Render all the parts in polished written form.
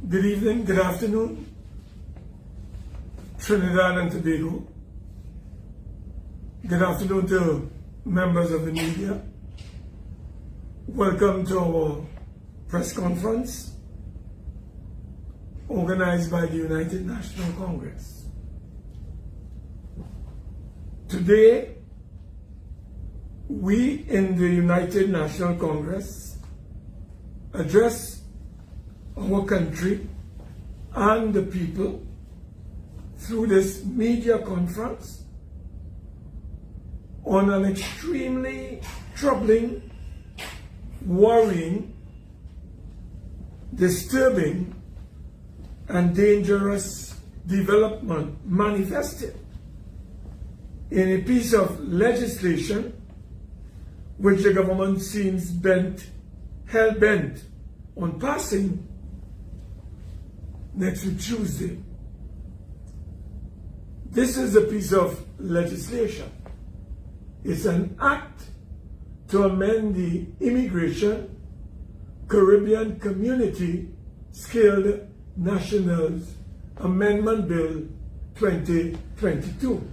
Good evening, good afternoon, Trinidad and Tobago. Good afternoon to members of the media. Welcome to our press conference organized by the United National Congress. Today, we in the United National Congress address our country and the people through this media conference on an extremely troubling, worrying, disturbing, and dangerous development manifested in a piece of legislation which the government seems hell-bent on passing next week Tuesday. This is a piece of legislation. It's an act to amend the Immigration Caribbean Community Skilled Nationals Amendment Bill 2022.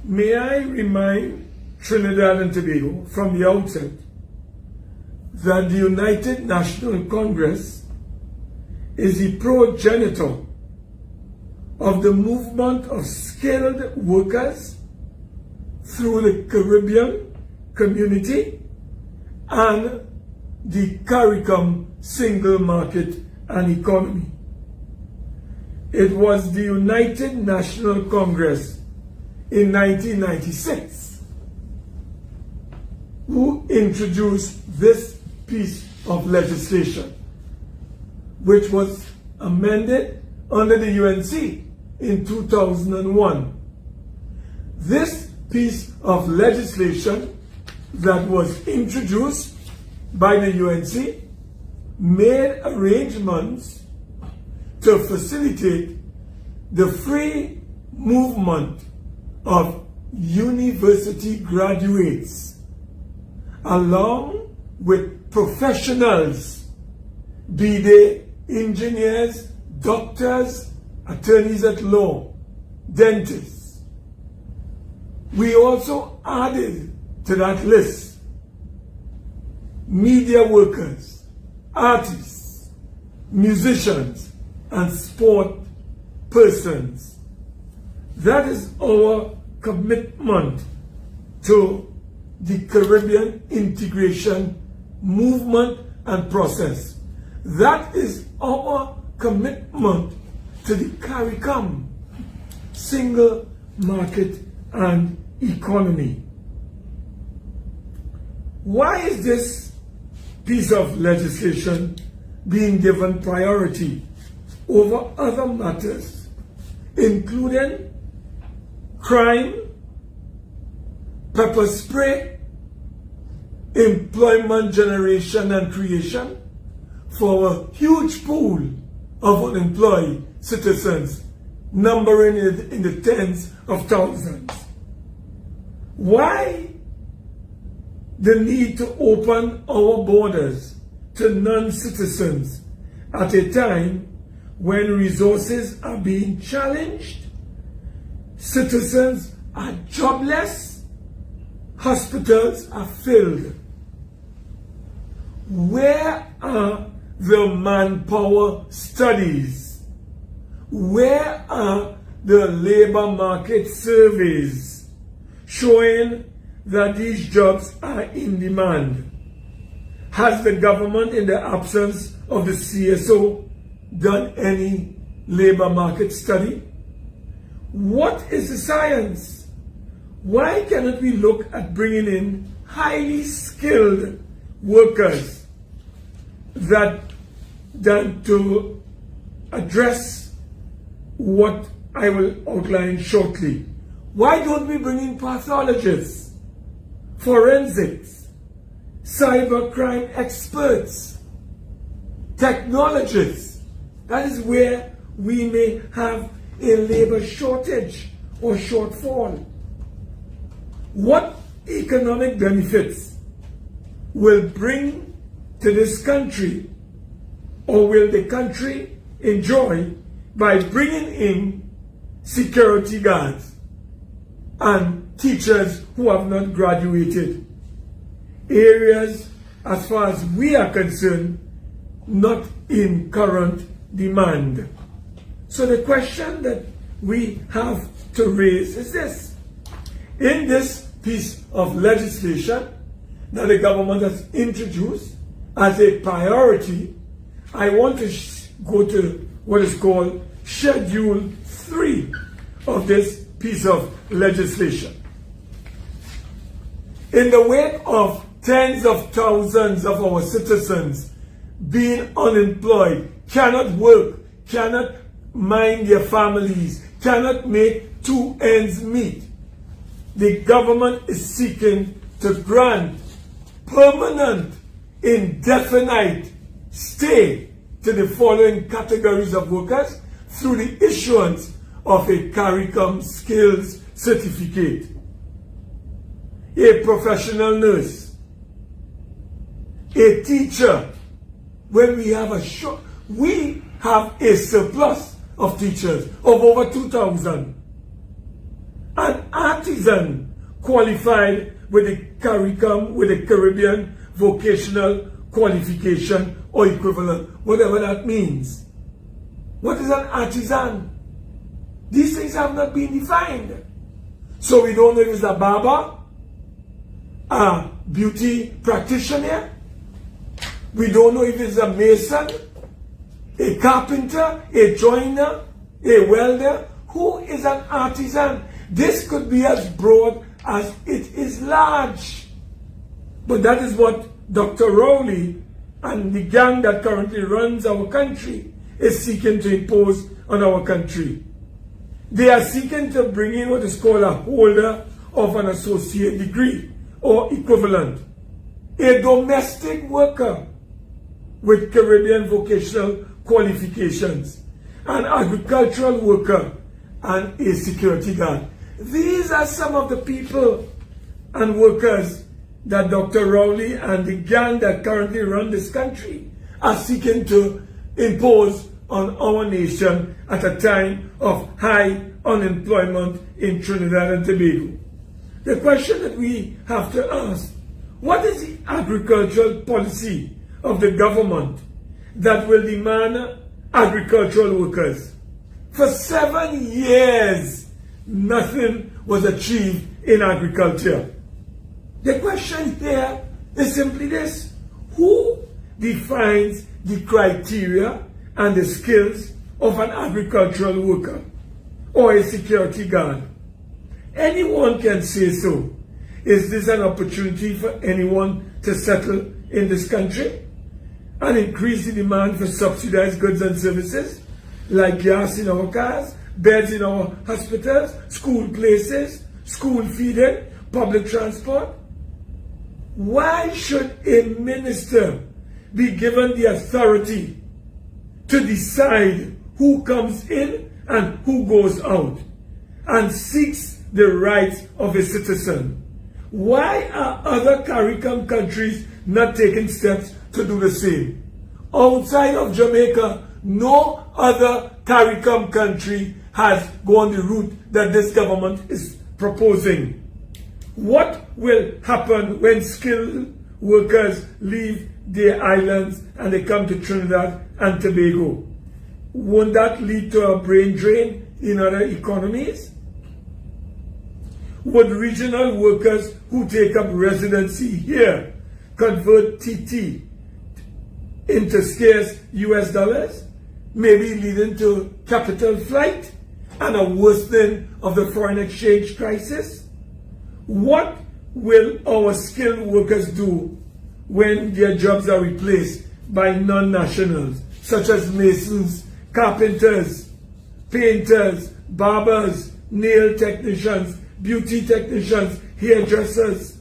May I remind Trinidad and Tobago from the outset that the United National Congress is the progenitor of the movement of skilled workers through the Caribbean community and the CARICOM single market and economy. It was the United National Congress in 1996 who introduced this piece of legislation, which was amended under the UNC in 2001. This piece of legislation that was introduced by the UNC made arrangements to facilitate the free movement of university graduates along with professionals, be they engineers, doctors, attorneys at law, dentists. We also added to that list media workers, artists, musicians, and sport persons. That is our commitment to the Caribbean integration movement and process. That is our commitment to the CARICOM, single market and economy. Why is this piece of legislation being given priority over other matters, including crime, pepper spray, employment generation and creation for a huge pool of unemployed citizens, numbering it in the tens of thousands? Why the need to open our borders to non-citizens at a time when resources are being challenged, citizens are jobless, hospitals are filled? Where are the manpower studies? Where are the labor market surveys showing that these jobs are in demand? Has the government, in the absence of the CSO, done any labor market study? What is the science? Why cannot we look at bringing in highly skilled workers than to address what I will outline shortly? Why don't we bring in pathologists, forensics, cybercrime experts, technologists? That is where we may have a labor shortage or shortfall. What economic benefits will bring to this country or will the country enjoy by bringing in security guards and teachers who have not graduated? Areas, as far as we are concerned, not in current demand. So the question that we have to raise is this. In this piece of legislation that the government has introduced as a priority, I want to go to what is called Schedule 3 of this piece of legislation. In the wake of tens of thousands of our citizens being unemployed, cannot work, cannot mind their families, cannot make two ends meet, the government is seeking to grant permanent, indefinite stay to the following categories of workers through the issuance of a CARICOM skills certificate. A professional nurse, a teacher. When we have a surplus of teachers of over 2,000. An artisan qualified with the CARICOM, with the Caribbean Vocational Qualification or equivalent, whatever that means. What is an artisan? These things have not been defined. So we don't know if it's a barber, a beauty practitioner. We don't know if it's a mason, a carpenter, a joiner, a welder. Who is an artisan? This could be as broad as it is large. But that is what Dr. Rowley and the gang that currently runs our country is seeking to impose on our country. They are seeking to bring in what is called a holder of an associate degree or equivalent, a domestic worker with Caribbean vocational qualifications, an agricultural worker, and a security guard. These are some of the people and workers that Dr. Rowley and the gang that currently run this country are seeking to impose on our nation at a time of high unemployment in Trinidad and Tobago. The question that we have to ask, what is the agricultural policy of the government that will demand agricultural workers? For 7 years, nothing was achieved in agriculture. The question here is simply this: who defines the criteria and the skills of an agricultural worker or a security guard? Anyone can say so. Is this an opportunity for anyone to settle in this country and increase the demand for subsidized goods and services like gas in our cars, beds in our hospitals, school places, school feeding, public transport? Why should a minister be given the authority to decide who comes in and who goes out and seeks the rights of a citizen? Why are other CARICOM countries not taking steps to do the same? Outside of Jamaica, no other CARICOM country has gone the route that this government is proposing. What will happen when skilled workers leave their islands and they come to Trinidad and Tobago? Won't that lead to a brain drain in other economies? Would regional workers who take up residency here convert TT into scarce US dollars, maybe leading to capital flight and a worsening of the foreign exchange crisis? What will our skilled workers do when their jobs are replaced by non-nationals, such as masons, carpenters, painters, barbers, nail technicians, beauty technicians, hairdressers?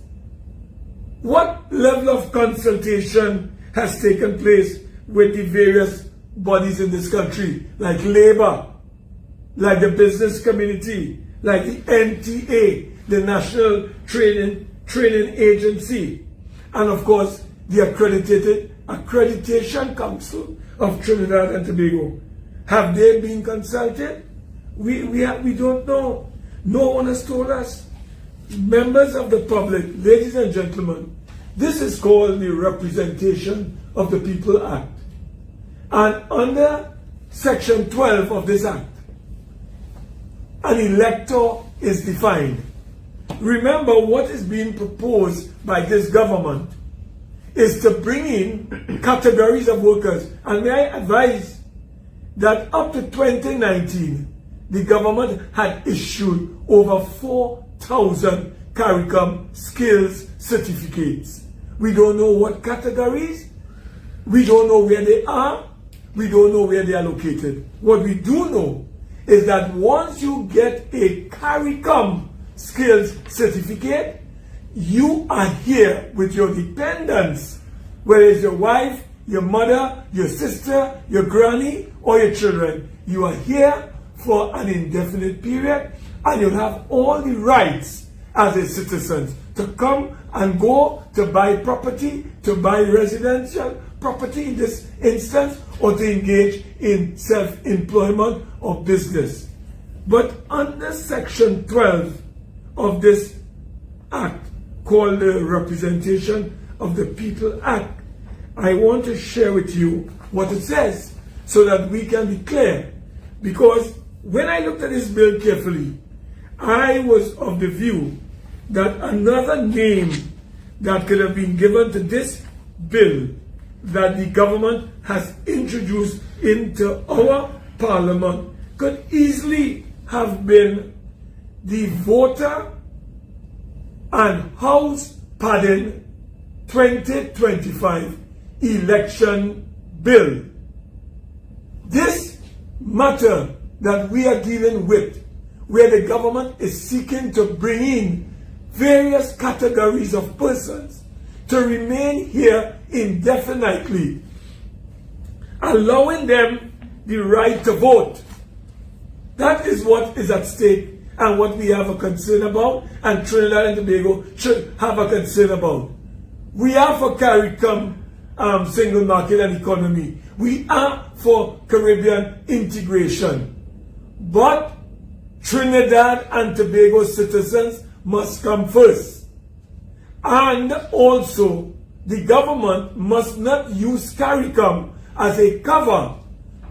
What level of consultation has taken place with the various bodies in this country, like labor, like the business community, like the NTA, the National Training Agency, and of course the accredited Accreditation Council of Trinidad and Tobago. Have they been consulted? We don't know. No one has told us. Members of the public, ladies and gentlemen, this is called the Representation of the People Act. And under Section 12 of this Act, an elector is defined. Remember, what is being proposed by this government is to bring in categories of workers. And may I advise that up to 2019, the government had issued over 4,000 CARICOM skills certificates. We don't know what categories, we don't know where they are, we don't know where they are located. What we do know is that once you get a CARICOM skills certificate, you are here with your dependents, whether it's your wife, your mother, your sister, your granny, or your children. You are here for an indefinite period, and you have all the rights as a citizen to come and go, to buy property, to buy residential property in this instance, or to engage in self-employment or business. But under Section 12 of this Act, called the Representation of the People Act, I want to share with you what it says so that we can be clear. Because when I looked at this bill carefully, I was of the view that another name that could have been given to this bill that the government has introduced into our parliament could easily have been the Voter and House Pardon 2025 Election Bill. This matter that we are dealing with, where the government is seeking to bring in various categories of persons to remain here indefinitely, allowing them the right to vote. That is what is at stake and what we have a concern about, and Trinidad and Tobago should have a concern about. We are for CARICOM single market and economy. We are for Caribbean integration. But Trinidad and Tobago citizens must come first. And also, the government must not use CARICOM as a cover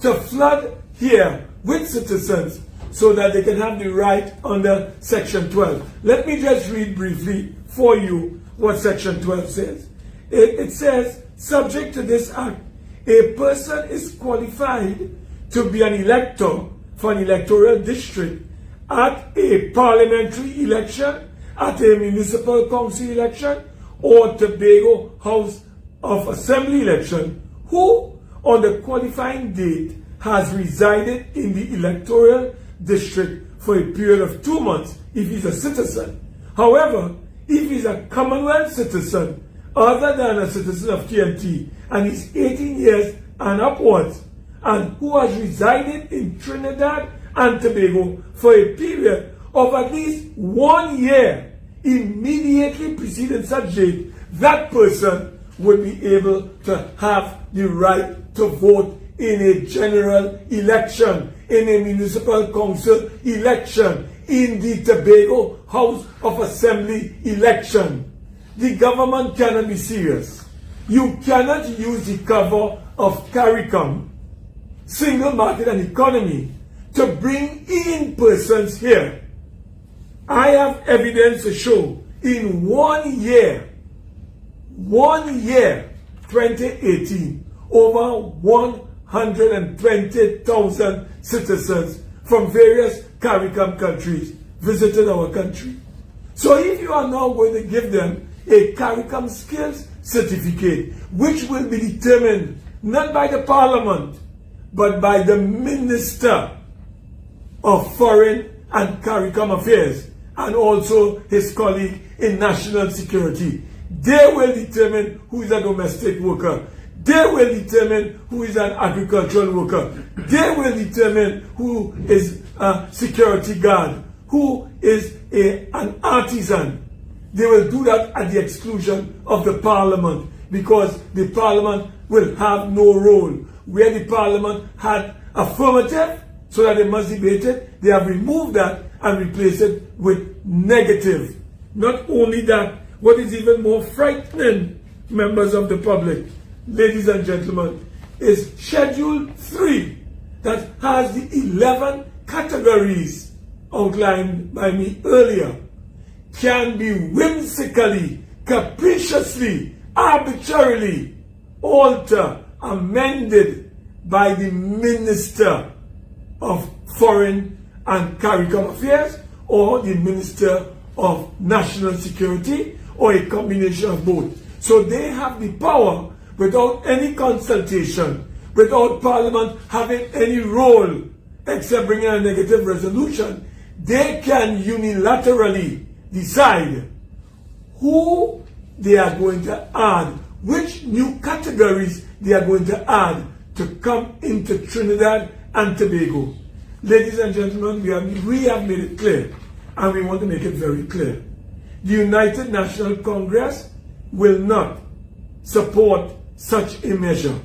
to flood here with citizens so that they can have the right under Section 12. Let me just read briefly for you what Section 12 says. It says, subject to this Act, a person is qualified to be an elector for an electoral district at a parliamentary election, at a municipal council election, or Tobago House of Assembly election, who on the qualifying date has resided in the electoral district for a period of 2 months if he's a citizen. However, if he's a Commonwealth citizen other than a citizen of TNT and he's 18 years and upwards, and who has resided in Trinidad and Tobago for a period of at least 1 year immediately preceding such date, that person will be able to have the right to vote in a general election, in a municipal council election, in the Tobago House of Assembly election. The government cannot be serious. You cannot use the cover of CARICOM, single market and economy, to bring in persons here. I have evidence to show in 1 year, 2018, over 120,000 citizens from various CARICOM countries visited our country. So if you are now going to give them a CARICOM skills certificate, which will be determined not by the Parliament, but by the Minister of Foreign and CARICOM Affairs, and also his colleague in National Security, they will determine who is a domestic worker. They will determine who is an agricultural worker. They will determine who is a security guard, who is an artisan. They will do that at the exclusion of the Parliament. because the parliament will have no role. Where the parliament had affirmative, so that they must debate it, they have removed that and replaced it with negative. Not only that, what is even more frightening, members of the public, ladies and gentlemen, is Schedule 3 that has the 11 categories outlined by me earlier, can be whimsically, capriciously, arbitrarily altered, amended by the Minister of Foreign and CARICOM Affairs or the Minister of National Security or a combination of both. So they have the power without any consultation, without Parliament having any role except bringing a negative resolution. They can unilaterally decide who they are going to add, which new categories they are going to add to come into Trinidad and Tobago. Ladies and gentlemen, we have made it clear, and we want to make it very clear. The United National Congress will not support such a measure.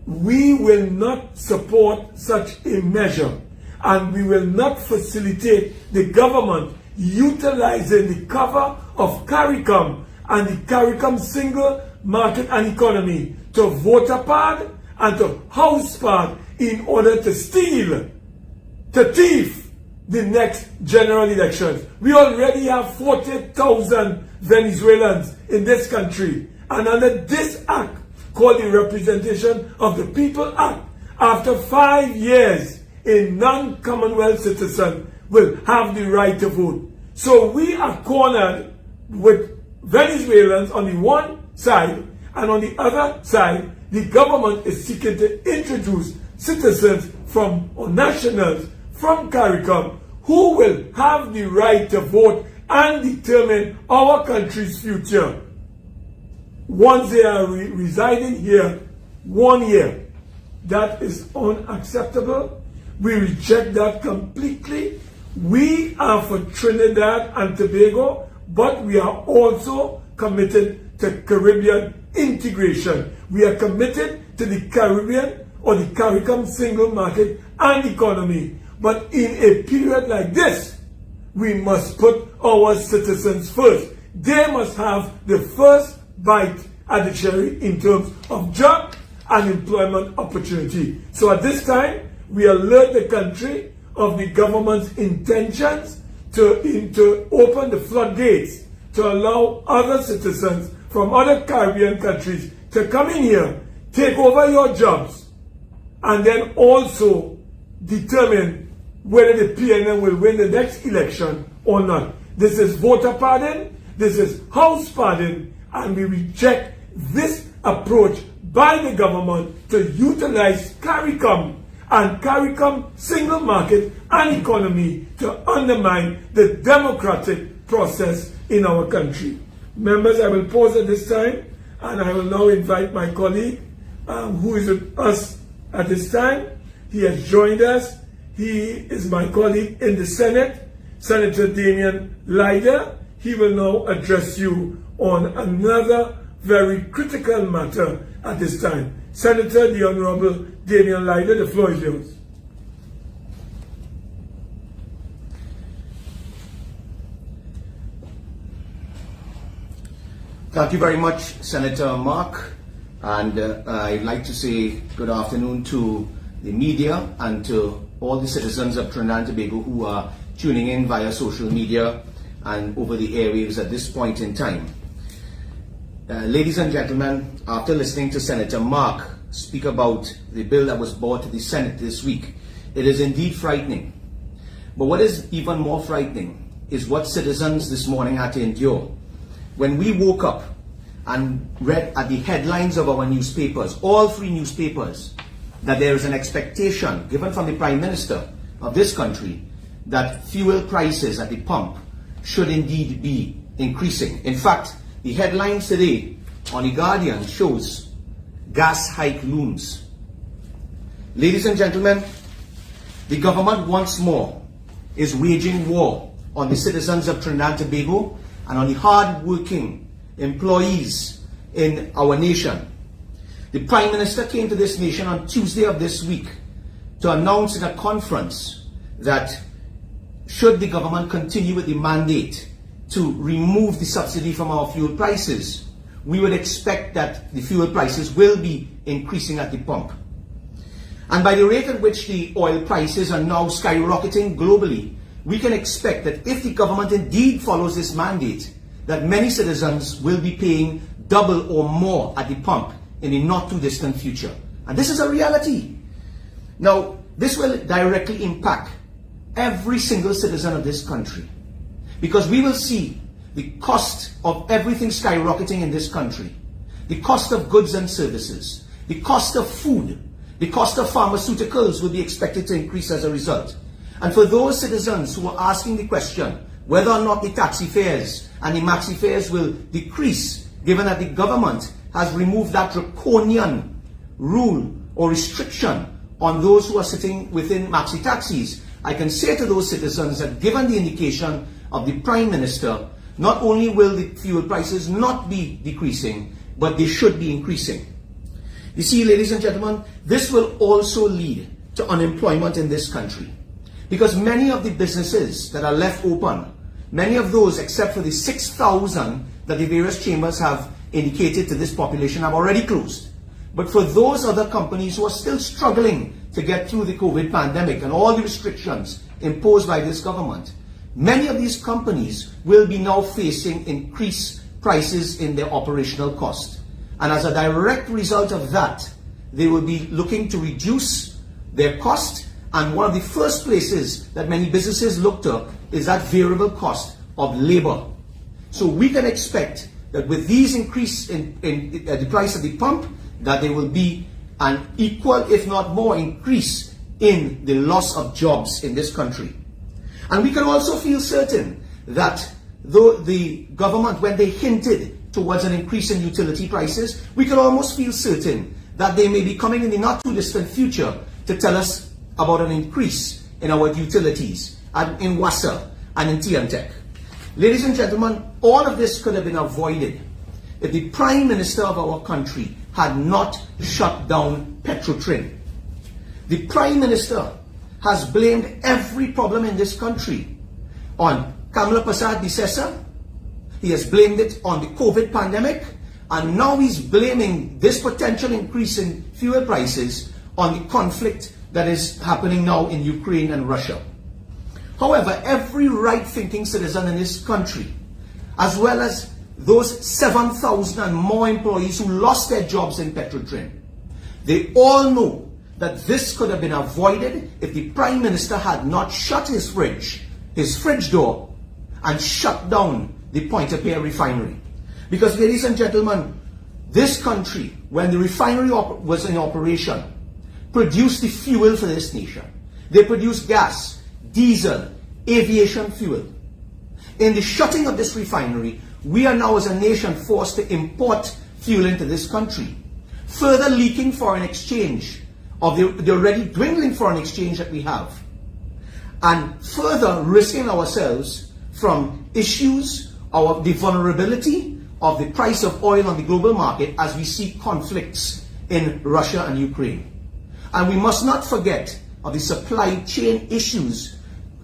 We will not support such a measure, and we will not facilitate the government utilizing the cover of CARICOM and the CARICOM single market and economy to voter pad and to house pad in order to steal, to thief the next general elections. We already have 40,000 Venezuelans in this country, and under this act called the Representation of the People Act, after 5 years, a non-Commonwealth citizen will have the right to vote. So we are cornered with Venezuelans on the one side, and on the other side, the government is seeking to introduce citizens from, or nationals from CARICOM who will have the right to vote and determine our country's future once they are residing here 1 year. That is unacceptable. We reject that completely. We are for Trinidad and Tobago, but we are also committed to Caribbean integration. We are committed to the Caribbean or the CARICOM single market and economy. But in a period like this, we must put our citizens first. They must have the first bite at the cherry in terms of job and employment opportunity. So at this time, we alert the country of the government's intentions to open the floodgates to allow other citizens from other Caribbean countries to come in here, take over your jobs, and then also determine whether the PNM will win the next election or not. This is voter pardon, this is house pardon, and we reject this approach by the government to utilize CARICOM and CARICOM single market and economy to undermine the democratic process in our country. Members, I will pause at this time, and I will now invite my colleague who is with us at this time. He has joined us. He is my colleague in the Senate, Senator Damian Leiter. He will now address you on another very critical matter at this time. Senator, the Honorable Damian Leiter, the floor is yours. Thank you very much, Senator Mark, and I'd like to say good afternoon to the media and to all the citizens of Trinidad and Tobago who are tuning in via social media and over the airwaves at this point in time. Ladies and gentlemen, after listening to Senator Mark speak about the bill that was brought to the Senate this week, it is indeed frightening. But what is even more frightening is what citizens this morning had to endure. When we woke up and read at the headlines of our newspapers, all three newspapers, that there is an expectation given from the Prime Minister of this country that fuel prices at the pump should indeed be increasing. In fact, the headlines today on The Guardian shows gas hike looms. Ladies and gentlemen, the government once more is waging war on the citizens of Trinidad and Tobago and on the hard-working employees in our nation. The Prime Minister came to this nation on Tuesday of this week to announce in a conference that should the government continue with the mandate to remove the subsidy from our fuel prices, we would expect that the fuel prices will be increasing at the pump. And by the rate at which the oil prices are now skyrocketing globally, we can expect that if the government indeed follows this mandate, that many citizens will be paying double or more at the pump in the not too distant future. And this is a reality. Now, this will directly impact every single citizen of this country, because we will see the cost of everything skyrocketing in this country, the cost of goods and services, the cost of food, the cost of pharmaceuticals will be expected to increase as a result. And for those citizens who are asking the question whether or not the taxi fares and the maxi fares will decrease, given that the government has removed that draconian rule or restriction on those who are sitting within maxi taxis, I can say to those citizens that given the indication of the Prime Minister, not only will the fuel prices not be decreasing, but they should be increasing. You see, ladies and gentlemen, this will also lead to unemployment in this country, because many of the businesses that are left open, many of those except for the 6,000 that the various chambers have indicated to this population, have already closed. But for those other companies who are still struggling to get through the COVID pandemic and all the restrictions imposed by this government, many of these companies will be now facing increased prices in their operational cost. And as a direct result of that, they will be looking to reduce their cost. And one of the first places that many businesses look to is that variable cost of labor. So we can expect that with these increase in the price of the pump, that there will be an equal, if not more, increase in the loss of jobs in this country. And we can also feel certain that though the government, when they hinted towards an increase in utility prices, we can almost feel certain that they may be coming in the not too distant future to tell us about an increase in our utilities and in WASA and in TNTech. Ladies and gentlemen, all of this could have been avoided if the Prime Minister of our country had not shut down Petrotrin. The Prime Minister has blamed every problem in this country on Kamala Prasad Bisesa. He has blamed it on the COVID pandemic, and now he's blaming this potential increase in fuel prices on the conflict that is happening now in Ukraine and Russia. However, every right-thinking citizen in this country, as well as those 7,000 and more employees who lost their jobs in Petrotrin, they all know that this could have been avoided if the Prime Minister had not shut his fridge door, and shut down the Point-of-Care refinery. Because, ladies and gentlemen, this country, when the refinery was in operation, produced the fuel for this nation. They produced gas, diesel, aviation fuel. In the shutting of this refinery, we are now as a nation forced to import fuel into this country, further leaking foreign exchange of the already dwindling foreign exchange that we have, and further risking ourselves from issues of the vulnerability of the price of oil on the global market as we see conflicts in Russia and Ukraine. And we must not forget of the supply chain issues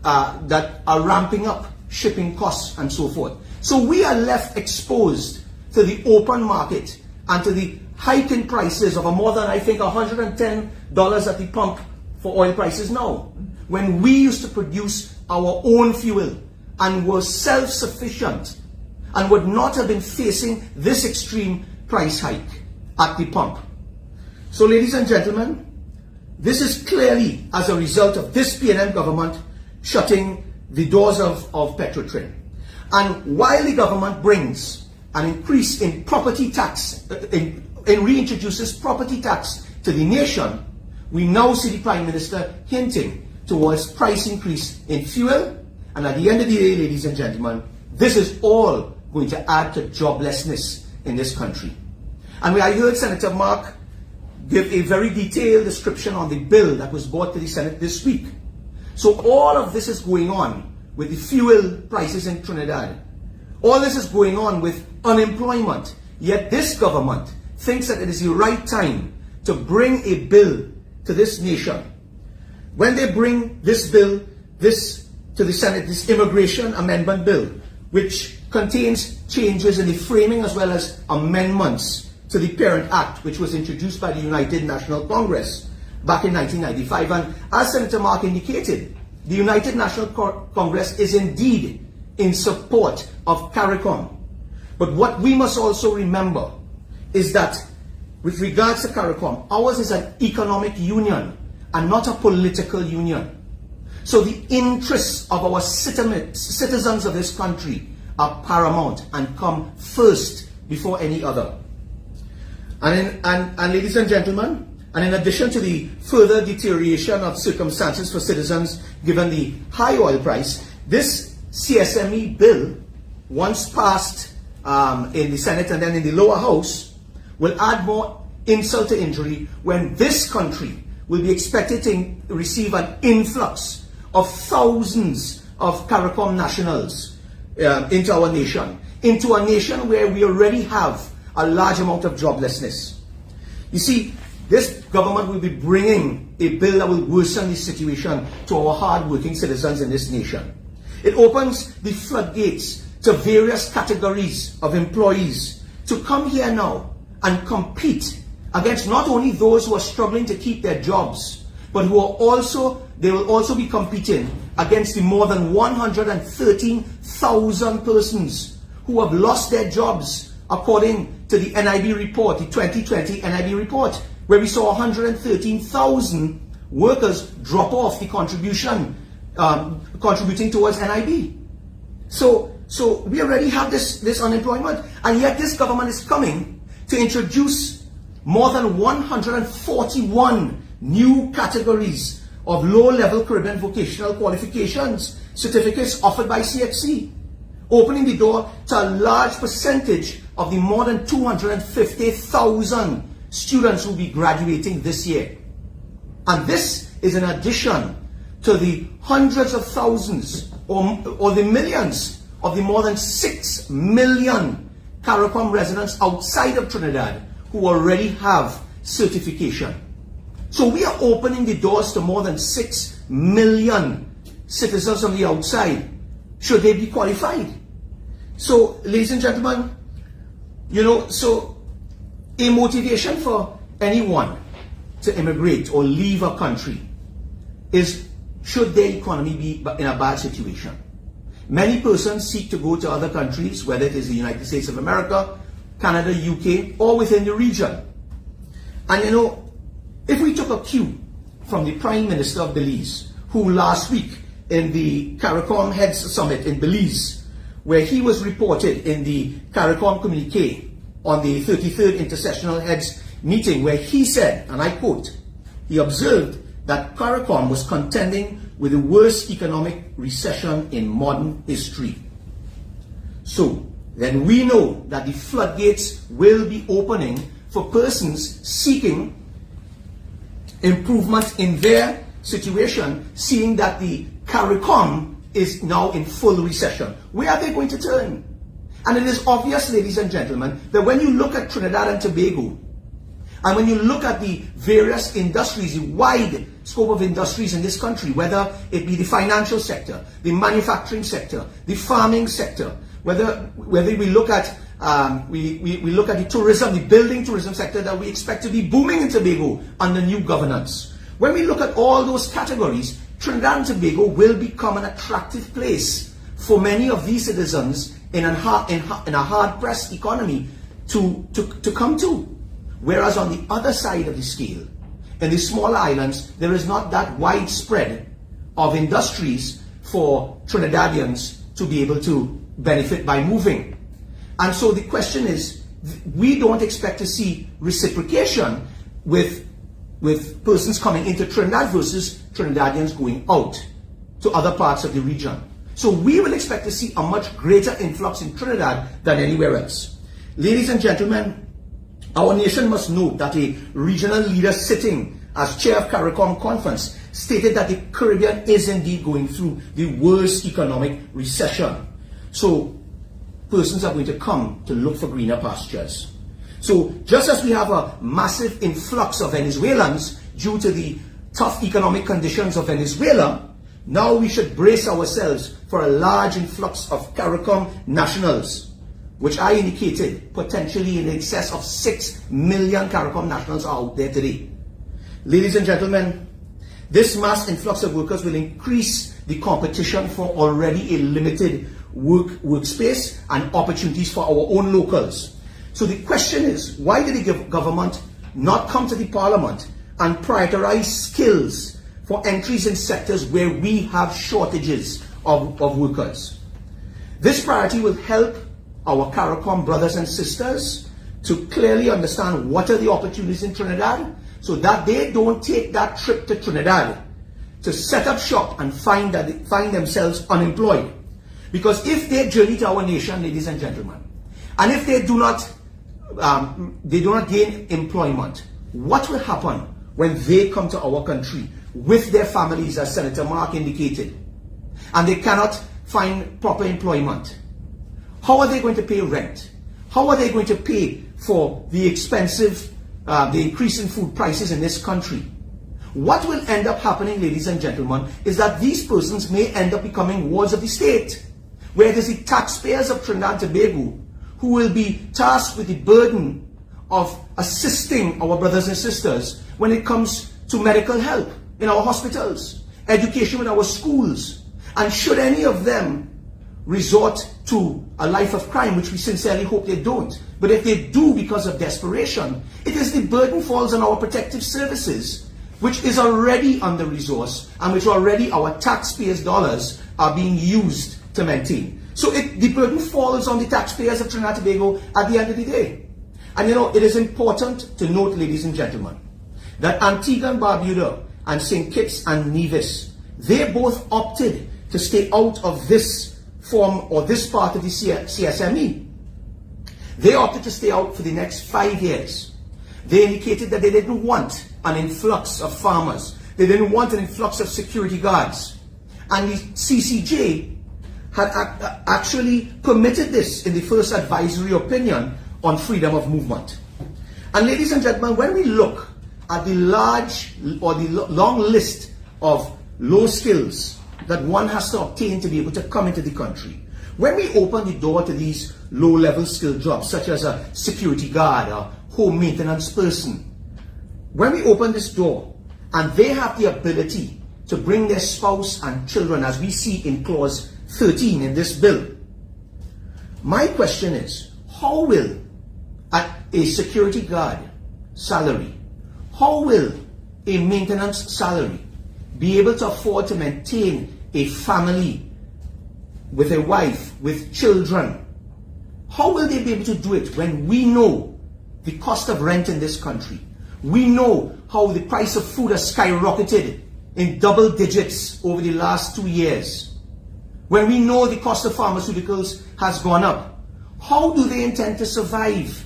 that are ramping up shipping costs and so forth. So we are left exposed to the open market and to the hike in prices of more than, I think, $110 at the pump for oil prices now, when we used to produce our own fuel and were self-sufficient and would not have been facing this extreme price hike at the pump. So, ladies and gentlemen, this is clearly as a result of this PNM government shutting the doors of Petrotrin. And while the government brings an increase in property tax, reintroduces property tax to the nation, we now see the Prime Minister hinting towards price increase in fuel. And at the end of the day, ladies and gentlemen, this is all going to add to joblessness in this country. And I heard Senator Mark give a very detailed description on the bill that was brought to the Senate this week. So all of this is going on with the fuel prices in Trinidad. All this is going on with unemployment Yet this government thinks that it is the right time to bring a bill to this nation. When they bring this bill to the Senate, this immigration amendment bill, which contains changes in the framing as well as amendments to the Parent Act, which was introduced by the United National Congress back in 1995. And as Senator Mark indicated, the United National Congress is indeed in support of CARICOM. But what we must also remember is that with regards to CARICOM, ours is an economic union and not a political union. So the interests of our citizens of this country are paramount and come first before any other. And ladies and gentlemen, and in addition to the further deterioration of circumstances for citizens given the high oil price, this CSME bill, once passed in the Senate and then in the lower house, will add more insult to injury when this country will be expected to receive an influx of thousands of CARICOM nationals into our nation, into a nation where we already have a large amount of joblessness. You see, this government will be bringing a bill that will worsen the situation to our hard-working citizens in this nation. It opens the floodgates to various categories of employees to come here now and compete against not only those who are struggling to keep their jobs, but who are they will also be competing against the more than 113,000 persons who have lost their jobs, according to the NIB report, the 2020 NIB report, where we saw 113,000 workers drop off the contributing towards NIB. So we already have this unemployment, and yet this government is coming to introduce more than 141 new categories of low-level Caribbean vocational qualifications certificates offered by CHC, opening the door to a large percentage of the more than 250,000 students who will be graduating this year. And this is in addition to the hundreds of thousands or the millions of the more than 6 million CARICOM residents outside of Trinidad who already have certification. So we are opening the doors to more than 6 million citizens on the outside, should they be qualified. So, ladies and gentlemen, so a motivation for anyone to immigrate or leave a country is should their economy be in a bad situation. Many persons seek to go to other countries, whether it is the United States of America, Canada, UK, or within the region. And if we took a cue from the Prime Minister of Belize, who last week in the CARICOM Heads Summit in Belize, where he was reported in the CARICOM communique on the 33rd Intersessional Heads meeting, where he said, and I quote, he observed that CARICOM was contending with the worst economic recession in modern history. So then we know that the floodgates will be opening for persons seeking improvement in their situation, seeing that the CARICOM is now in full recession. Where are they going to turn? And it is obvious, ladies and gentlemen, that when you look at Trinidad and Tobago, and when you look at the various industries, the wide scope of industries in this country, whether it be the financial sector, the manufacturing sector, the farming sector, whether we look at we look at the tourism, the building tourism sector that we expect to be booming in Tobago under new governance. When we look at all those categories, Trinidad and Tobago will become an attractive place for many of these citizens in a hard-pressed economy to come to. Whereas on the other side of the scale, in the smaller islands, there is not that widespread of industries for Trinidadians to be able to benefit by moving. And so the question is, we don't expect to see reciprocation with persons coming into Trinidad versus Trinidadians going out to other parts of the region. So we will expect to see a much greater influx in Trinidad than anywhere else. Ladies and gentlemen, our nation must note that a regional leader sitting as chair of CARICOM conference stated that the Caribbean is indeed going through the worst economic recession. So persons are going to come to look for greener pastures. So just as we have a massive influx of Venezuelans due to the tough economic conditions of Venezuela, now we should brace ourselves for a large influx of CARICOM nationals, which I indicated potentially in excess of 6 million CARICOM nationals are out there today. Ladies and gentlemen, this mass influx of workers will increase the competition for already a limited workspace and opportunities for our own locals. So the question is, why did the government not come to the parliament and prioritize skills for entries in sectors where we have shortages of workers? This priority will help our CARICOM brothers and sisters to clearly understand what are the opportunities in Trinidad, so that they don't take that trip to Trinidad to set up shop and find themselves unemployed. Because if they journey to our nation, ladies and gentlemen, and if they do not gain employment, what will happen when they come to our country with their families, as Senator Mark indicated, and they cannot find proper employment? How are they going to pay rent? How are they going to pay for the increase in food prices in this country? What will end up happening, ladies and gentlemen, is that these persons may end up becoming wards of the state, where it is the taxpayers of Trinidad and Tobago who will be tasked with the burden of assisting our brothers and sisters when it comes to medical help in our hospitals, education in our schools. And should any of them resort to a life of crime, which we sincerely hope they don't, but if they do because of desperation, it is the burden falls on our protective services, which is already under-resourced and which already our taxpayers' dollars are being used to maintain. So the burden falls on the taxpayers of Trinidad and Tobago at the end of the day. And it is important to note, ladies and gentlemen, that Antigua and Barbuda and St. Kitts and Nevis, they both opted to stay out of this form or this part of the CSME. They opted to stay out for the next 5 years. They indicated that they didn't want an influx of farmers. They didn't want an influx of security guards. And the CCJ had actually permitted this in the first advisory opinion on freedom of movement. And ladies and gentlemen, when we look at the large or the long list of low skills that one has to obtain to be able to come into the country, when we open the door to these low-level skill jobs, such as a security guard or home maintenance person, when we open this door and they have the ability to bring their spouse and children, as we see in clause 13 in this bill, my question is, how will a security guard salary, how will a maintenance salary be able to afford to maintain a family with a wife, with children? How will they be able to do it when we know the cost of rent in this country? We know how the price of food has skyrocketed in double digits over the last 2 years. When we know the cost of pharmaceuticals has gone up, how do they intend to survive?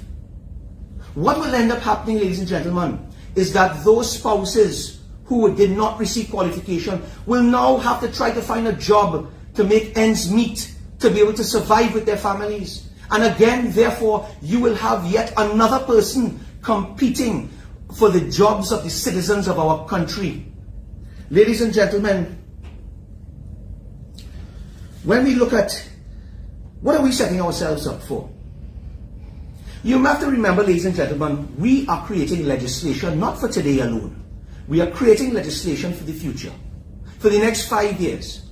What will end up happening, ladies and gentlemen, is that those spouses who did not receive qualification will now have to try to find a job to make ends meet, to be able to survive with their families. And again, therefore, you will have yet another person competing for the jobs of the citizens of our country. Ladies and gentlemen, when we look at what are we setting ourselves up for? You have to remember, ladies and gentlemen, we are creating legislation not for today alone. We are creating legislation for the future, for the next 5 years.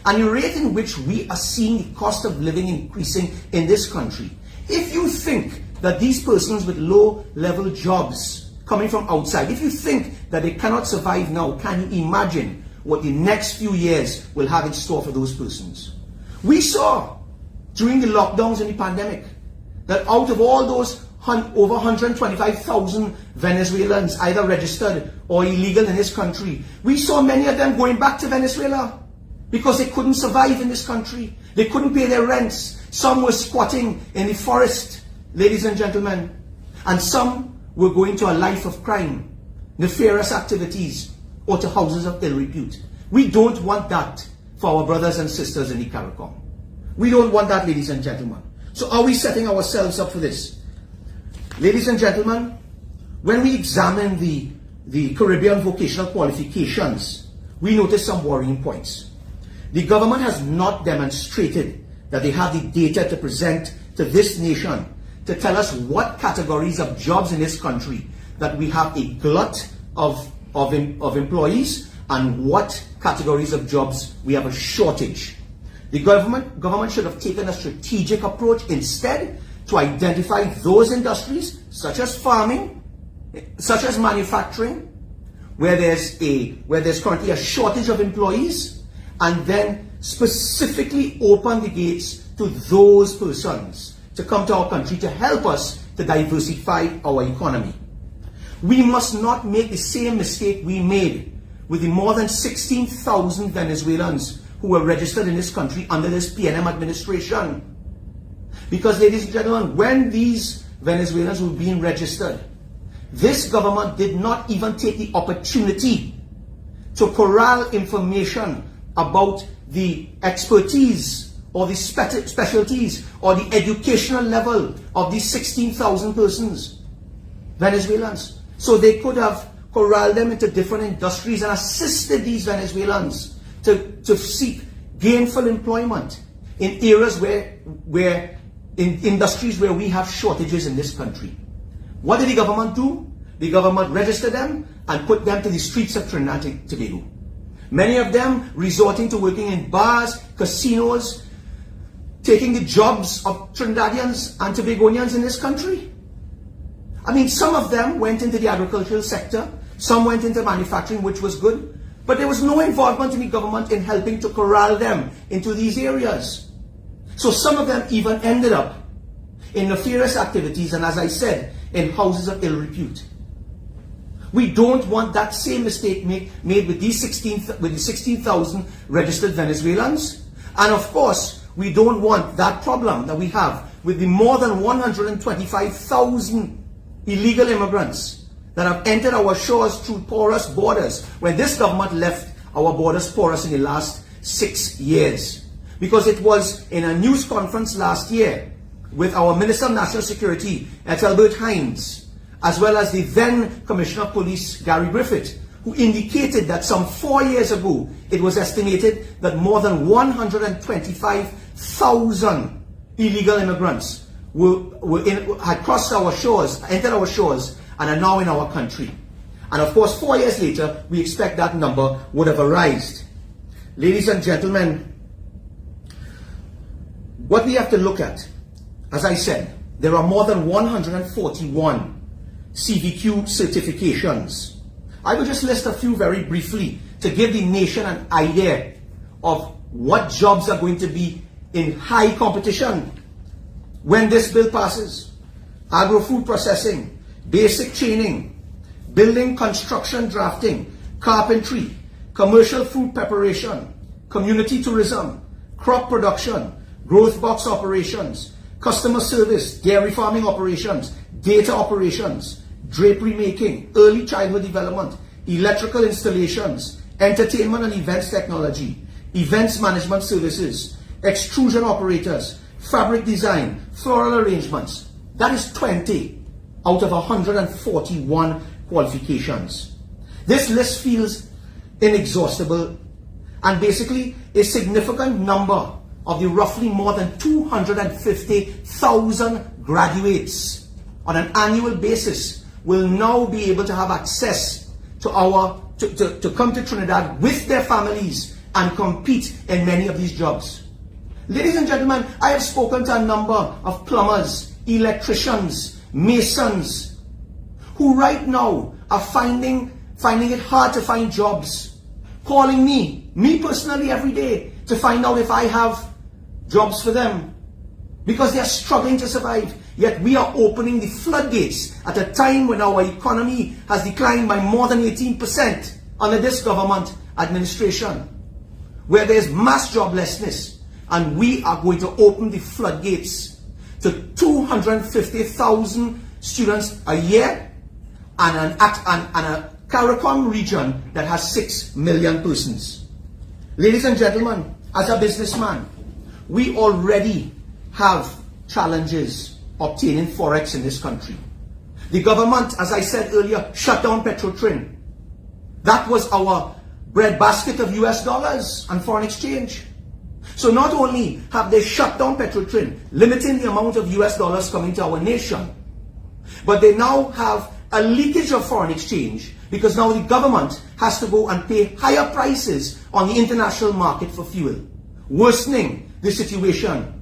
And the rate in which we are seeing the cost of living increasing in this country, if you think that these persons with low-level jobs coming from outside, if you think that they cannot survive now, can you imagine what the next few years will have in store for those persons? We saw during the lockdowns and the pandemic that out of all those over 125,000 Venezuelans either registered or illegal in this country, we saw many of them going back to Venezuela because they couldn't survive in this country. They couldn't pay their rents. Some were squatting in the forest, ladies and gentlemen, and some were going to a life of crime, nefarious activities, or to houses of ill repute. We don't want that for our brothers and sisters in the CARICOM. We don't want that, ladies and gentlemen. So are we setting ourselves up for this? Ladies and gentlemen, when we examine the Caribbean vocational qualifications, we notice some worrying points. The government has not demonstrated that they have the data to present to this nation to tell us what categories of jobs in this country that we have a glut of employees and what categories of jobs we have a shortage. The government should have taken a strategic approach instead to identify those industries such as farming, such as manufacturing, where there's currently a shortage of employees, and then specifically open the gates to those persons to come to our country to help us to diversify our economy. We must not make the same mistake we made with the more than 16,000 Venezuelans who were registered in this country under this PNM administration. Because, ladies and gentlemen, when these Venezuelans were being registered, this government did not even take the opportunity to corral information about the expertise or the specialties or the educational level of these 16,000 persons, Venezuelans. So they could have corralled them into different industries and assisted these Venezuelans to seek gainful employment in areas where in industries where we have shortages in this country. What did the government do? The government registered them and put them to the streets of Trinidad and Tobago. Many of them resorting to working in bars, casinos, taking the jobs of Trinidadians and Tobagonians in this country. I mean, some of them went into the agricultural sector, some went into manufacturing, which was good, but there was no involvement in the government in helping to corral them into these areas. So some of them even ended up in nefarious activities and, as I said, in houses of ill repute. We don't want that same mistake made with the 16,000 registered Venezuelans. And of course, we don't want that problem that we have with the more than 125,000 illegal immigrants that have entered our shores through porous borders when this government left our borders porous in the last 6 years. Because it was in a news conference last year with our Minister of National Security, Ethelbert Hines, as well as the then Commissioner of Police, Gary Griffith, who indicated that some 4 years ago, it was estimated that more than 125,000 illegal immigrants had crossed our shores, entered our shores, and are now in our country. And of course, 4 years later, we expect that number would have arisen. Ladies and gentlemen, what we have to look at, as I said, there are more than 141 CVQ certifications. I will just list a few very briefly to give the nation an idea of what jobs are going to be in high competition when this bill passes. Agro-food processing, basic training, building construction drafting, carpentry, commercial food preparation, community tourism, crop production, growth box operations, customer service, dairy farming operations, data operations, drapery making, early childhood development, electrical installations, entertainment and events technology, events management services, extrusion operators, fabric design, floral arrangements. That is 20 out of 141 qualifications. This list feels inexhaustible, and basically a significant number of the roughly more than 250,000 graduates on an annual basis will now be able to have access to to come to Trinidad with their families and compete in many of these jobs. Ladies and gentlemen, I have spoken to a number of plumbers, electricians, masons, who right now are finding it hard to find jobs, calling me personally every day to find out if I have jobs for them, because they are struggling to survive. Yet we are opening the floodgates at a time when our economy has declined by more than 18% under this government administration, where there's mass joblessness, and we are going to open the floodgates to 250,000 students a year and a CARICOM region that has 6 million persons. Ladies and gentlemen, as a businessman, we already have challenges obtaining forex in this country. The government, as I said earlier, shut down Petrotrin. That was our breadbasket of US dollars and foreign exchange. So not only have they shut down Petrotrin, limiting the amount of US dollars coming to our nation, but they now have a leakage of foreign exchange because now the government has to go and pay higher prices on the international market for fuel, worsening the situation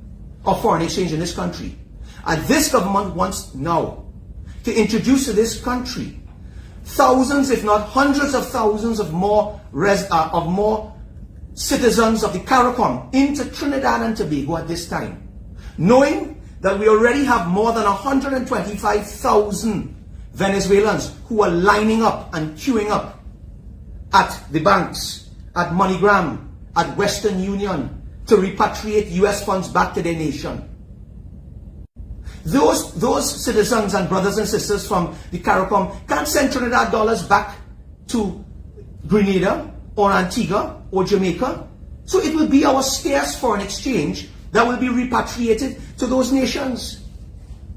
of foreign exchange in this country. And this government wants now to introduce to this country thousands, if not hundreds of thousands of more citizens of the CARICOM into Trinidad and Tobago at this time, knowing that we already have more than 125,000 Venezuelans who are lining up and queuing up at the banks, at MoneyGram, at Western Union to repatriate US funds back to their nation. Those citizens and brothers and sisters from the CARICOM can't send Trinidad dollars back to Grenada or Antigua or Jamaica. So it will be our scarce foreign exchange that will be repatriated to those nations.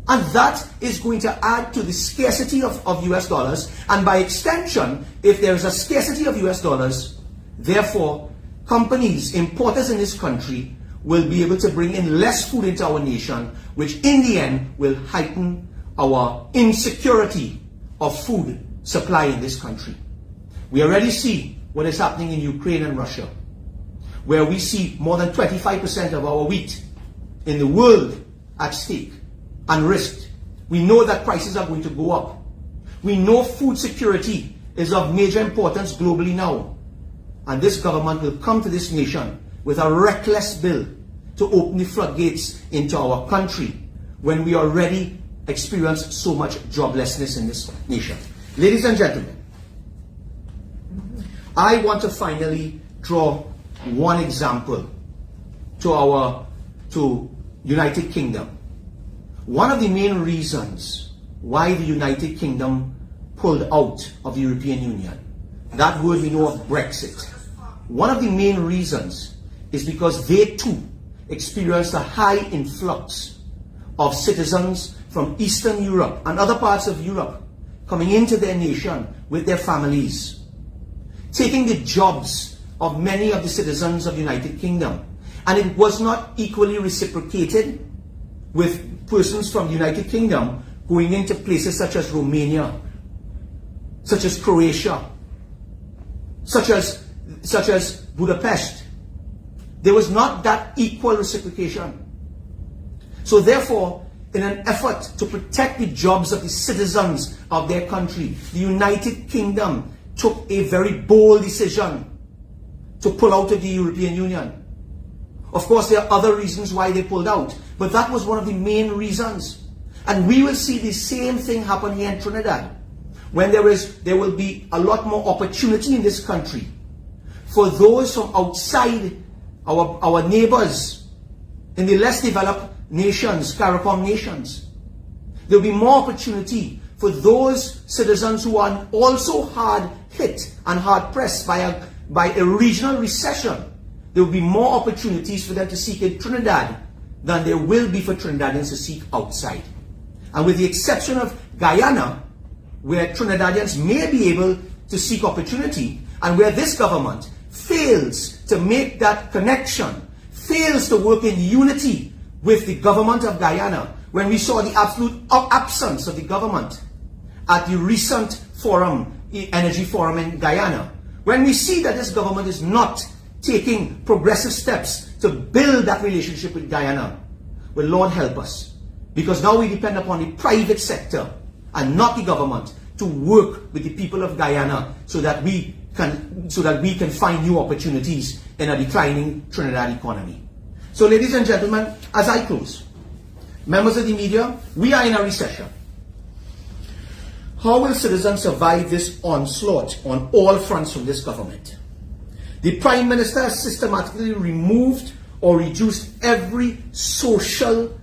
And that is going to add to the scarcity of US dollars. And by extension, if there is a scarcity of US dollars, therefore, companies, importers in this country will be able to bring in less food into our nation, which in the end will heighten our insecurity of food supply in this country. We already see what is happening in Ukraine and Russia, where we see more than 25% of our wheat in the world at stake and risked. We know that prices are going to go up. We know food security is of major importance globally now. And this government will come to this nation with a reckless bill to open the floodgates into our country when we already experience so much joblessness in this nation. Ladies and gentlemen, I want to finally draw one example to United Kingdom. One of the main reasons why the United Kingdom pulled out of the European Union, that word we know of Brexit, one of the main reasons is because they too experienced a high influx of citizens from Eastern Europe and other parts of Europe coming into their nation with their families, taking the jobs of many of the citizens of the United Kingdom. And it was not equally reciprocated with persons from the United Kingdom going into places such as Romania, such as Croatia, such as Budapest. There was not that equal reciprocation. So therefore, in an effort to protect the jobs of the citizens of their country, the United Kingdom took a very bold decision to pull out of the European Union. Of course, there are other reasons why they pulled out, but that was one of the main reasons. And we will see the same thing happen here in Trinidad, when there will be a lot more opportunity in this country for those from outside our neighbors in the less developed nations, CARICOM nations. There will be more opportunity for those citizens who are also hard hit and hard pressed by a regional recession. There will be more opportunities for them to seek in Trinidad than there will be for Trinidadians to seek outside. And with the exception of Guyana, where Trinidadians may be able to seek opportunity, and where this government fails to make that connection, fails to work in unity with the government of Guyana, when we saw the absolute absence of the government at the recent forum, energy forum in Guyana, when we see that this government is not taking progressive steps to build that relationship with Guyana, well, Lord help us, because now we depend upon the private sector and not the government to work with the people of Guyana so that we can find new opportunities in a declining Trinidad economy. So, ladies and gentlemen, as I close, members of the media, we are in a recession. How will citizens survive this onslaught on all fronts from this government? The Prime Minister has systematically removed or reduced every social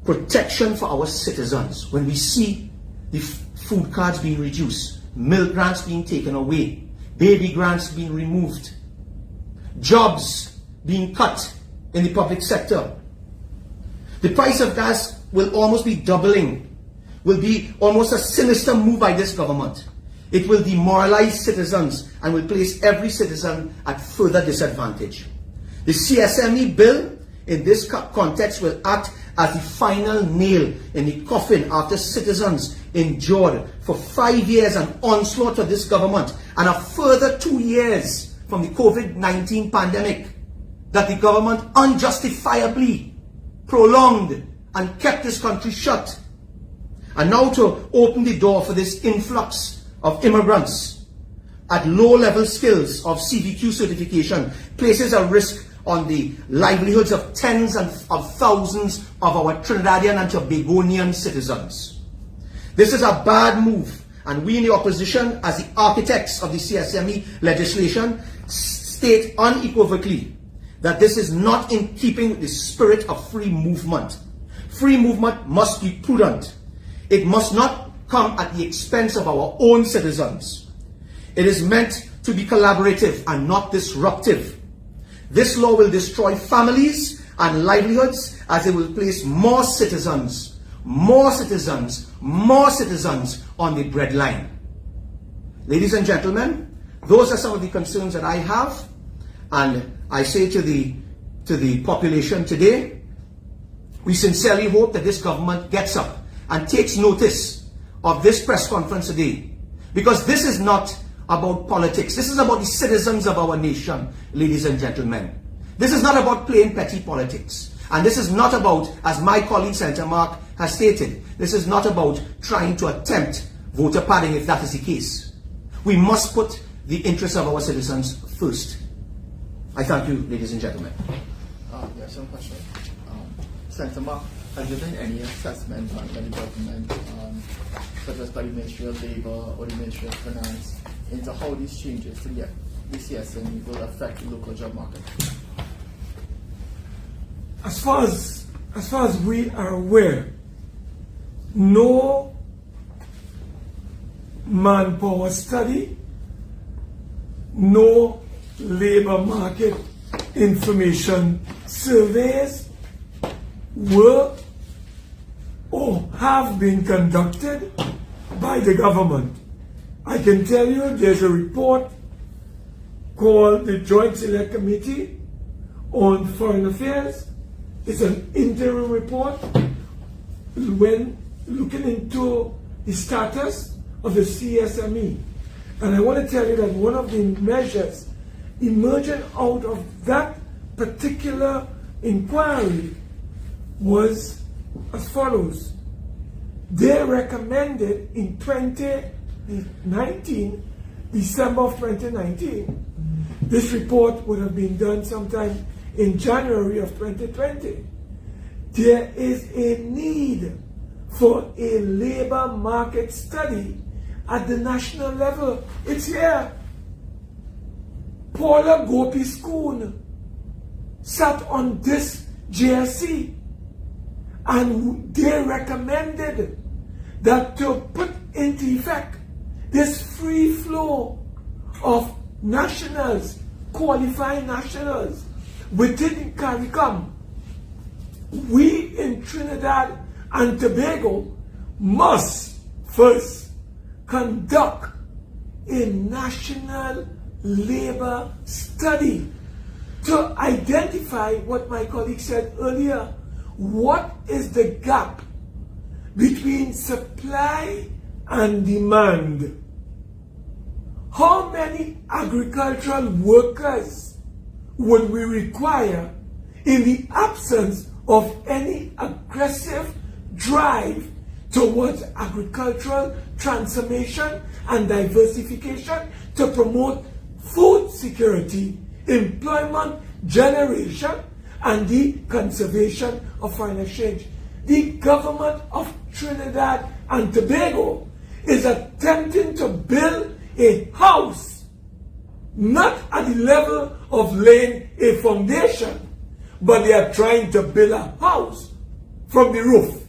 protection for our citizens. When we see the food cards being reduced, milk grants being taken away, baby grants being removed, jobs being cut in the public sector, The price of gas will almost be doubling, will be almost a sinister move by this government. It will demoralize citizens and will place every citizen at further disadvantage. The CSME bill in this context will act as the final nail in the coffin after citizens endured for 5 years an onslaught of this government and a further 2 years from the COVID-19 pandemic that the government unjustifiably prolonged and kept this country shut. And now to open the door for this influx of immigrants at low-level skills of CVQ certification places a risk on the livelihoods of tens of thousands of our Trinidadian and Tobagonian citizens. This is a bad move, and we in the opposition, as the architects of the CSME legislation, state unequivocally that this is not in keeping with the spirit of free movement. Free movement must be prudent. It must not come at the expense of our own citizens. It is meant to be collaborative and not disruptive. This law will destroy families and livelihoods as it will place more citizens on the breadline. Ladies and gentlemen, those are some of the concerns that I have, and I say to the population today, we sincerely hope that this government gets up and takes notice of this press conference today, because this is not about politics. This is about the citizens of our nation, ladies and gentlemen. This is not about plain petty politics. And this is not about, as my colleague Senator Mark has stated, this is not about trying to attempt voter padding if that is the case. We must put the interests of our citizens first. I thank you, ladies and gentlemen. Yes, some question. Senator Mark, has there been any assessment by the government, such as by the Ministry of Labour or the Ministry of Finance, into how these changes to the CSME will affect the local job market? As far as we are aware, no manpower study, no labor market information surveys were or have been conducted by the government. I can tell you there's a report called the Joint Select Committee on Foreign Affairs. It's an interim report when looking into the status of the CSME. And I want to tell you that one of the measures emerging out of that particular inquiry was as follows. They recommended in 2019, December of 2019, this report would have been done sometime in January of 2020. There is a need for a labor market study at the national level. It's here. Paula Gopi-Schoon sat on this JSC and they recommended that to put into effect this free flow of nationals, qualified nationals within CARICOM, we in Trinidad and Tobago must first conduct a national labor study to identify what my colleague said earlier. What is the gap between supply and demand? How many agricultural workers would we require in the absence of any aggressive drive towards agricultural transformation and diversification to promote food security, employment generation, and the conservation of foreign exchange? The government of Trinidad and Tobago is attempting to build a house, not at the level of laying a foundation, but they are trying to build a house from the roof.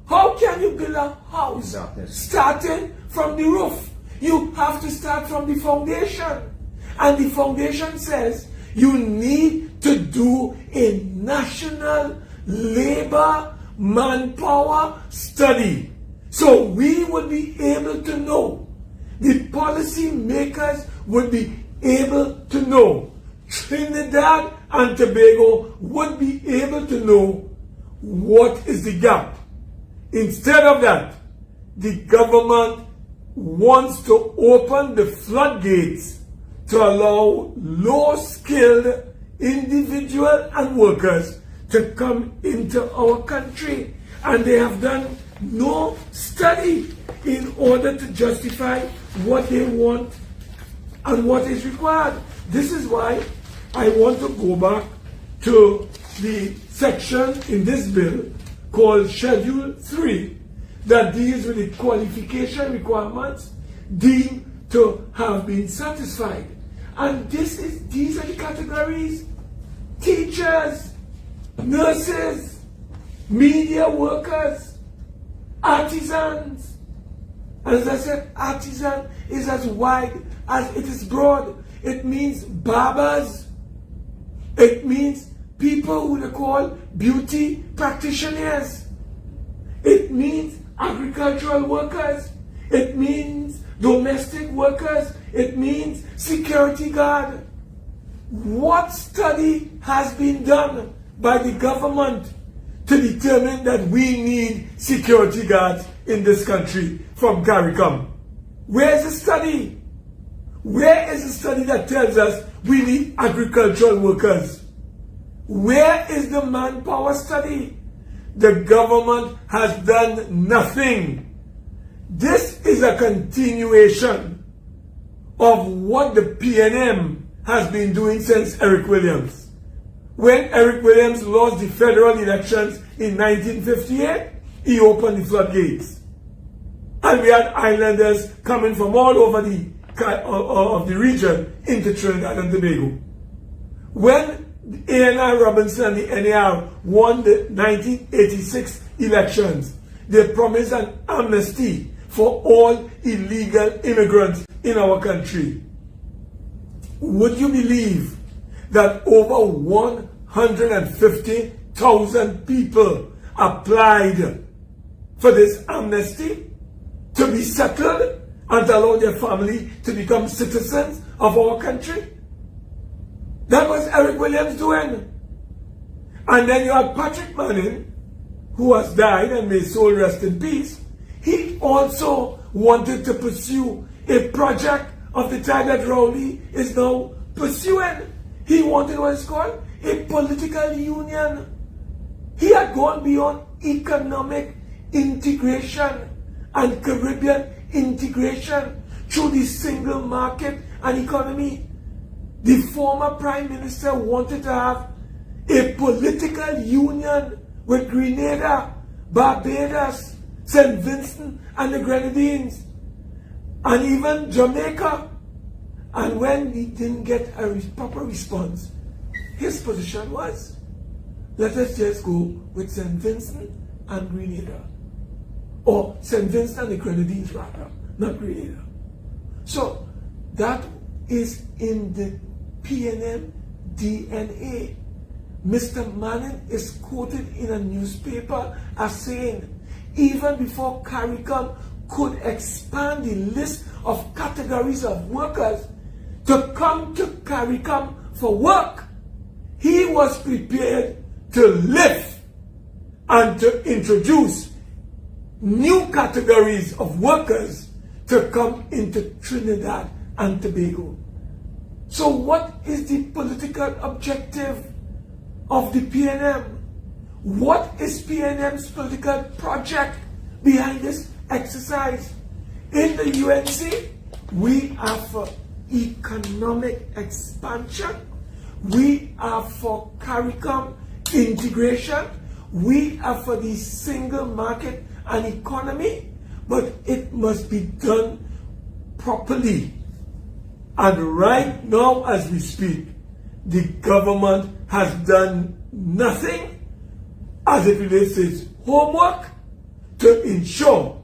How can you build a house starting from the roof? You have to start from the foundation. And the foundation says you need to do a national labor manpower study. So we would be able to know, the policy makers would be able to know, Trinidad and Tobago would be able to know what is the gap. Instead of that, the government wants to open the floodgates to allow low-skilled individuals and workers to come into our country. And they have done no study in order to justify what they want and what is required. This is why I want to go back to the section in this bill called Schedule 3 that deals with the qualification requirements deemed to have been satisfied. And these are the categories: teachers, nurses, media workers, artisans. And as I said, artisan is as wide as it is broad. It means barbers. It means people who they call beauty practitioners. It means agricultural workers. It means domestic workers. It means security guard. What study has been done by the government to determine that we need security guards in this country from CARICOM? Where's the study? Where is the study that tells us we need agricultural workers? Where is the manpower study? The government has done nothing. This is a continuation of what the PNM has been doing since Eric Williams. When Eric Williams lost the federal elections in 1958, he opened the floodgates. And we had islanders coming from all over the region into Trinidad and Tobago. When A.N.I. Robinson and the NAR won the 1986 elections, they promised an amnesty for all illegal immigrants in our country. Would you believe that over 150,000 people applied for this amnesty to be settled and to allow their family to become citizens of our country? That was Eric Williams doing. And then you had Patrick Manning, who has died, and may his soul rest in peace. He also wanted to pursue a project of the type that Rowley is now pursuing. He wanted what is called a political union. He had gone beyond economic integration and Caribbean integration through the single market and economy. The former Prime Minister wanted to have a political union with Grenada, Barbados, St. Vincent and the Grenadines, and even Jamaica. And when he didn't get a proper response, his position was, let us just go with St. Vincent and Grenada. Or St. Vincent and the Grenadines rather, not Grenada. So that is in the PNM DNA. Mr. Manning is quoted in a newspaper as saying, even before CARICOM could expand the list of categories of workers to come to CARICOM for work, he was prepared to lift and to introduce new categories of workers to come into Trinidad and Tobago. So what is the political objective of the PNM? What is PNM's political project behind this exercise? In the UNC, we are for economic expansion. We are for CARICOM integration. We are for the single market and economy, but it must be done properly. And right now, as we speak, the government has done nothing as it relates to its homework to ensure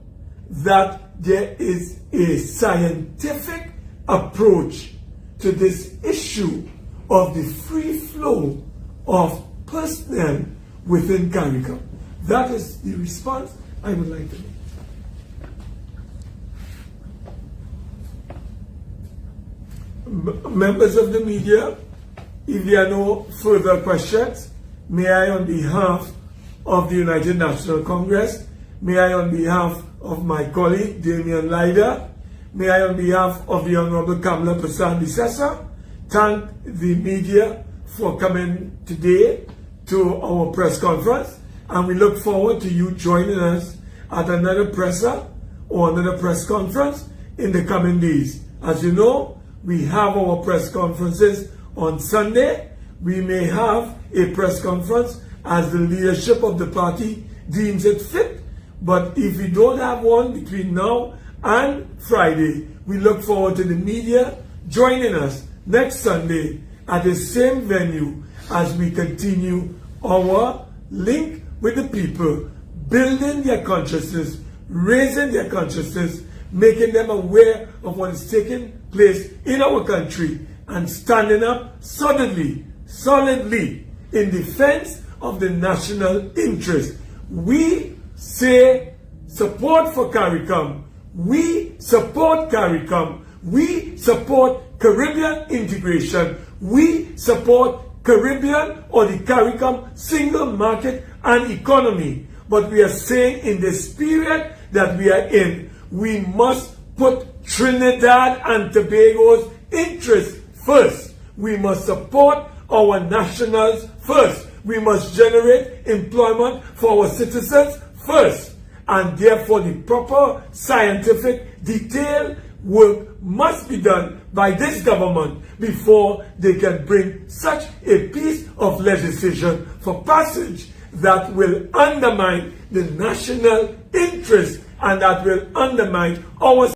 that there is a scientific approach to this issue of the free flow of personnel within CARICOM. That is the response I would like to make. Members of the media, if there are no further questions, may I, on behalf of the United National Congress, may I, on behalf of my colleague Damian Lyda, may I, on behalf of the Honorable Kamala Prasad-Bissessar, thank the media for coming today to our press conference, and we look forward to you joining us at another presser or another press conference in the coming days. As you know, we have our press conferences on Sunday. We may have a press conference as the leadership of the party deems it fit, but if we don't have one between now and Friday, we look forward to the media joining us next Sunday at the same venue as we continue our link with the people, building their consciousness, raising their consciousness, making them aware of what is taking place in our country, and standing up solidly in defense of the national interest. We say support for CARICOM. We support CARICOM. We support Caribbean integration. We support Caribbean or the CARICOM single market and economy. But we are saying in this period that we are in, we must put Trinidad and Tobago's interests first. We must support our nationals first. We must generate employment for our citizens first. And therefore the proper scientific detailed work must be done by this government before they can bring such a piece of legislation for passage that will undermine the national interest and that will undermine our